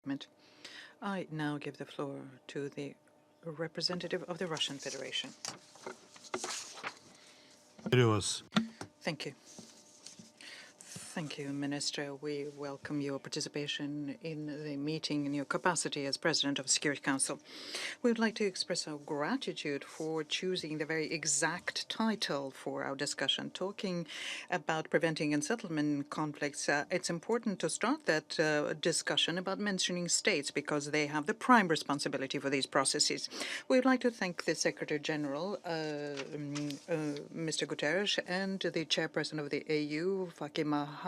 statement. I now give the floor to the representative of the Russian Federation. Thank you. Thank you, Minister. We welcome your participation in the meeting in your capacity as President of the Security Council. We would like to express our gratitude for choosing the very exact title for our discussion, talking about preventing and settlement conflicts. It's important to start that discussion about mentioning states because they have the prime responsibility for these processes. We would like to thank the Secretary General, Mr. Guterres, and the Chairperson of the AU, Faki Mahamat,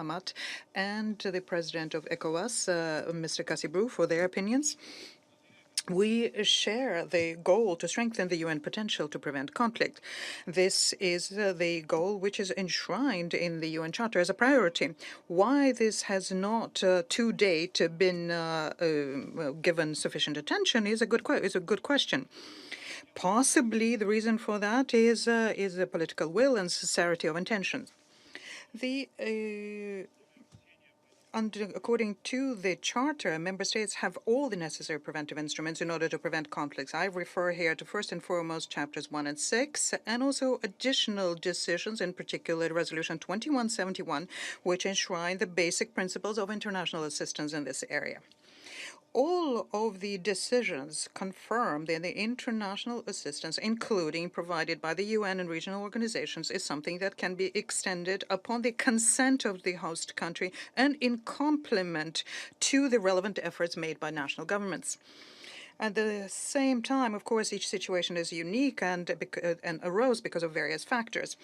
and the President of ECOWAS, Mr. Kassibru, for their opinions. We share the goal to strengthen the UN potential to prevent conflict. This is the goal which is enshrined in the UN Charter as a priority. Why this has not to date been given sufficient attention is a good question. Possibly the reason for that is the political will and sincerity of intentions. According to the Charter, member states have all the necessary preventive instruments in order to prevent conflicts. I refer here to first and foremost chapters 1 and 6, and also additional decisions, in particular Resolution 2171, which enshrine the basic principles of international assistance in this area. All of the decisions confirm that the international assistance, including provided by the UN and regional organizations, is something that can be extended upon the consent of the host country and in complement to the relevant efforts made by national governments. At the same time, of course, each situation is unique and arose because of various factors.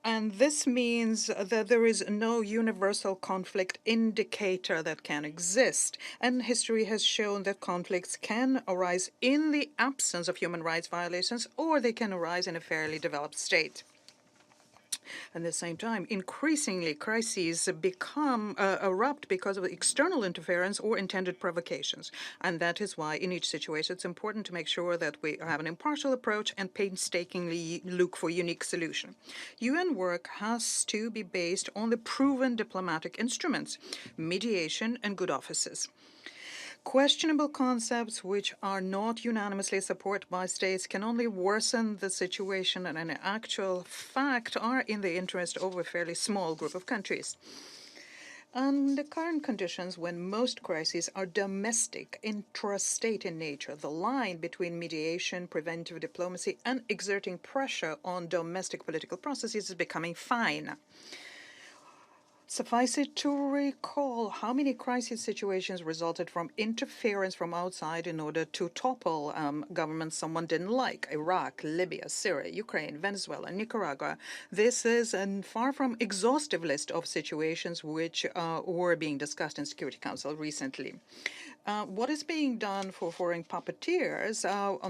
And this means that there is no universal conflict indicator that can exist. And history has shown that conflicts can arise in the absence of human rights violations, or they can arise in a fairly developed state. At the same time, increasingly, crises erupt because of external interference or intended provocations. And that is why, in each situation, it's important to make sure that we have an impartial approach and painstakingly look for unique solution. UN work has to be based on the proven diplomatic instruments, mediation and good offices. Questionable concepts which are not unanimously supported by states can only worsen the situation and in actual fact are in the interest of a fairly small group of countries. Under current conditions, when most crises are domestic, intrastate in nature, the line between mediation, preventive diplomacy, and exerting pressure on domestic political processes is becoming fine. Suffice it to recall how many crisis situations resulted from interference from outside in order to topple governments someone didn't like. Iraq, Libya, Syria, Ukraine, Venezuela, Nicaragua. This is a far from exhaustive list of situations which were being discussed in Security Council recently. What is being done for foreign puppeteers,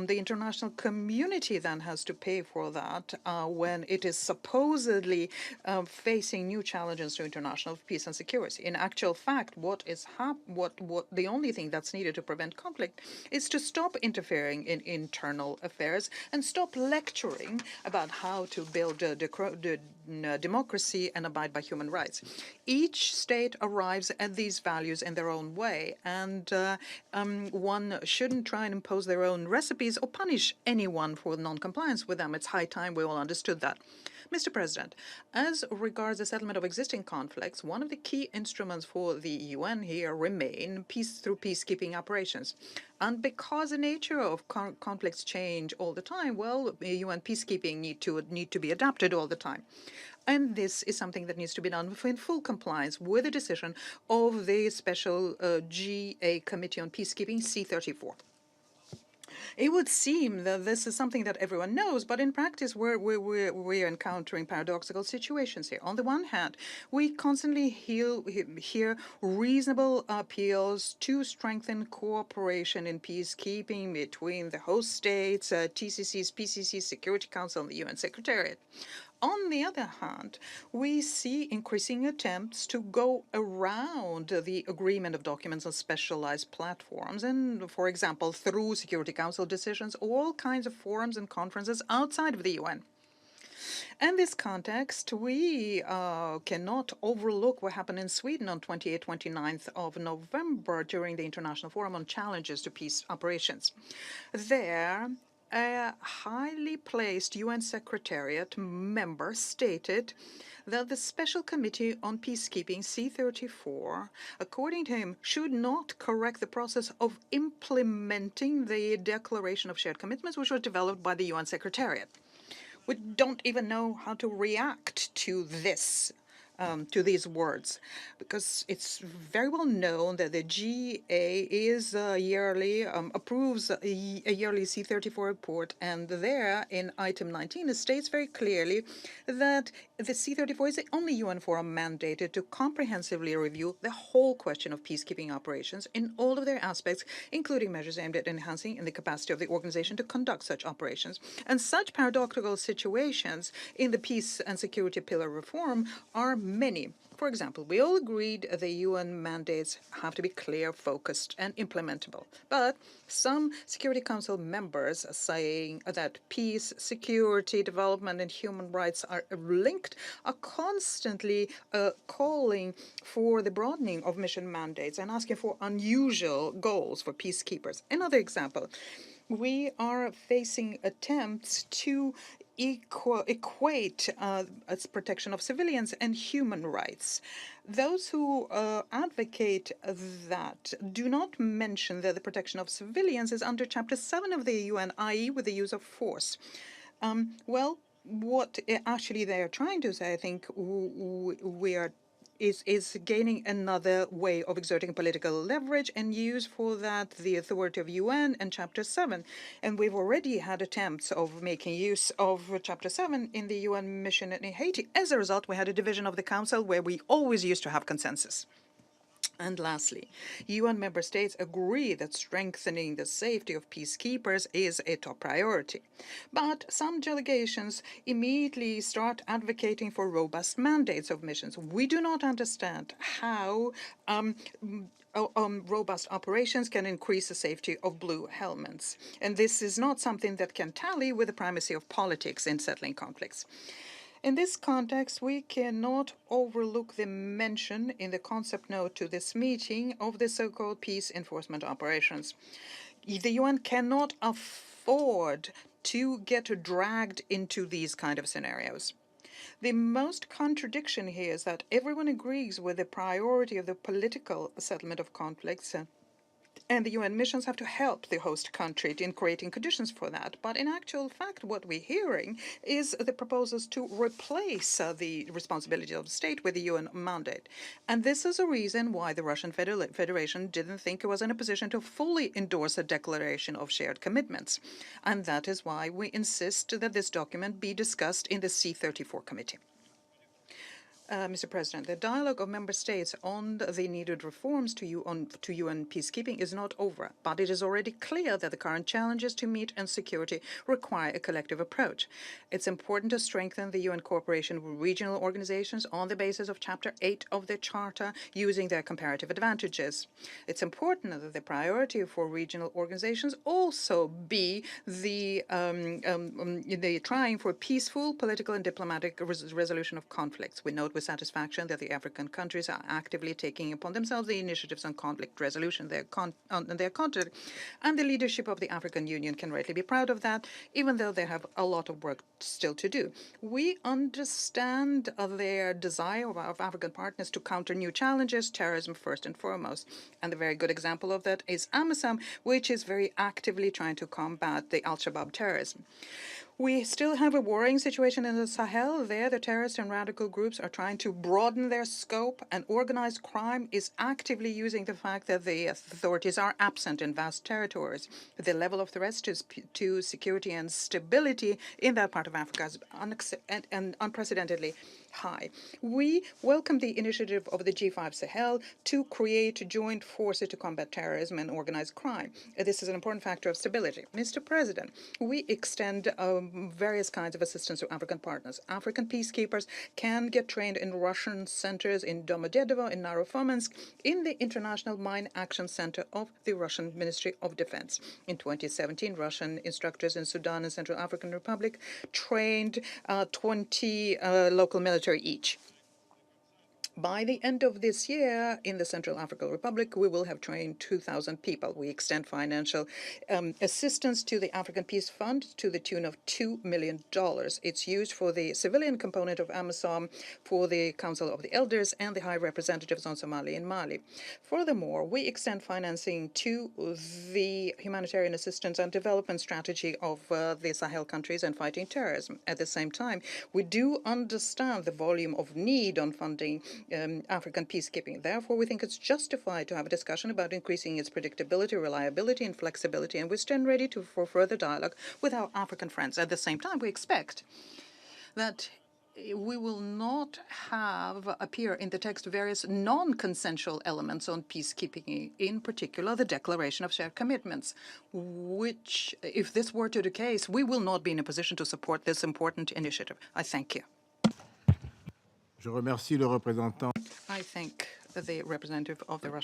the international community then has to pay for that when it is supposedly facing new challenges to international peace and security. In actual fact, the only thing that's needed to prevent conflict is to stop interfering in internal affairs and stop lecturing about how to build democracy and abide by human rights. Each state arrives at these values in their own way, and one shouldn't try and impose their own recipes or punish anyone for non-compliance with them. It's high time we all understood that. Mr. President, as regards the settlement of existing conflicts, one of the key instruments for the UN here remain through peacekeeping operations. And because the nature of conflicts change all the time, well, UN peacekeeping need to be adapted all the time. And this is something that needs to be done in full compliance with the decision of the special GA Committee on Peacekeeping, C34. It would seem that this is something that everyone knows, but in practice we're encountering paradoxical situations here. On the one hand, we constantly hear reasonable appeals to strengthen cooperation in peacekeeping between the host states, TCCs, PCCs, Security Council, and the UN Secretariat. On the other hand, we see increasing attempts to go around the agreement of documents on specialized platforms and, for example, through Security Council decisions, all kinds of forums and conferences outside of the UN. In this context, we cannot overlook what happened in Sweden on 28th, 29th of November during the International Forum on Challenges to Peace Operations. There, a highly placed UN Secretariat member stated that the Special Committee on Peacekeeping, C34, according to him, should not correct the process of implementing the Declaration of Shared Commitments, which was developed by the UN Secretariat. We don't even know how to react to this, to these words, because it's very well known that the GA is yearly approves a yearly C34 report, and there in item 19 it states very clearly that the C34 is the only UN forum mandated to comprehensively review the whole question of peacekeeping operations in all of their aspects, including measures aimed at enhancing the capacity of the organization to conduct such operations. And such paradoxical situations in the peace and security pillar reform are many. For example, we all agreed the UN mandates have to be clear, focused, and implementable. But some Security Council members saying that peace, security, development, and human rights are linked are constantly calling for the broadening of mission mandates and asking for unusual goals for peacekeepers. Another example, we are facing attempts to equate its protection of civilians and human rights. Those who advocate that do not mention that the protection of civilians is under Chapter 7 of the UN, i.e. with the use of force. Well, what actually they are trying to say, I think, we are is gaining another way of exerting political leverage and use for that the authority of UN and Chapter 7. And we've already had attempts of making use of Chapter 7 in the UN mission in Haiti. As a result, we had a division of the Council where we always used to have consensus. And lastly, UN member states agree that strengthening the safety of peacekeepers is a top priority. But some delegations immediately start advocating for robust mandates of missions. We do not understand how robust operations can increase the safety of blue helmets. And this is not something that can tally with the primacy of politics in settling conflicts. In this context, we cannot overlook the mention in the concept note to this meeting of the so-called peace enforcement operations. The UN cannot afford to get dragged into these kind of scenarios. The most contradiction here is that everyone agrees with the priority of the political settlement of conflicts, and the UN missions have to help the host country in creating conditions for that. But in actual fact, what we're hearing is the proposals to replace the responsibility of the state with the UN mandate. And this is a reason why the Russian Federation didn't think it was in a position to fully endorse a declaration of shared commitments. And that is why we insist that this document be discussed in the C34 committee. Mr. President, the dialogue of member states on the needed reforms to UN peacekeeping is not over, but it is already clear that the current challenges to meet and security require a collective approach. It's important to strengthen the UN cooperation with regional organizations on the basis of Chapter 8 of the Charter, using their comparative advantages. It's important that the priority for regional organizations also be the trying for peaceful political and diplomatic resolution of conflicts. We note with satisfaction that the African countries are actively taking upon themselves the initiatives on conflict resolution on their continent, and the leadership of the African Union can rightly be proud of that, even though they have a lot of work still to do. We understand their desire of African partners to counter new challenges, terrorism first and foremost. And a very good example of that is AMISOM, which is very actively trying to combat the Al-Shabaab terrorism. We still have a worrying situation in the Sahel. There, the terrorist and radical groups are trying to broaden their scope, and organized crime is actively using the fact that the authorities are absent in vast territories. The level of threats to security and stability in that part of Africa is unprecedentedly high. We welcome the initiative of the G5 Sahel to create joint forces to combat terrorism and organized crime. This is an important factor of stability. Mr. President, we extend various kinds of assistance to African partners. African peacekeepers can get trained in Russian centers in Domodedovo, in Narofominsk, in the International Mine Action Center of the Russian Ministry of Defense. In 2017, Russian instructors in Sudan and Central African Republic trained 20 local military each. By the end of this year, in the Central African Republic, we will have trained 2,000 people. We extend financial assistance to the African Peace Fund to the tune of $2 million. It's used for the civilian component of AMISOM, for the Council of the Elders, and the High Representatives on Somalia in Mali. Furthermore, we extend financing to the humanitarian assistance and development strategy of the Sahel countries and fighting terrorism. At the same time, we do understand the volume of need on funding African peacekeeping. Therefore, we think it's justified to have a discussion about increasing its predictability, reliability, and flexibility, and we stand ready for further dialogue with our African friends. At the same time, we expect that we will not have appear in the text various non-consensual elements on peacekeeping, in particular the Declaration of Shared Commitments, which, if this were to the case, we will not be in a position to support this important initiative. I thank you. Je remercie le représentant. I thank the representative of the Russian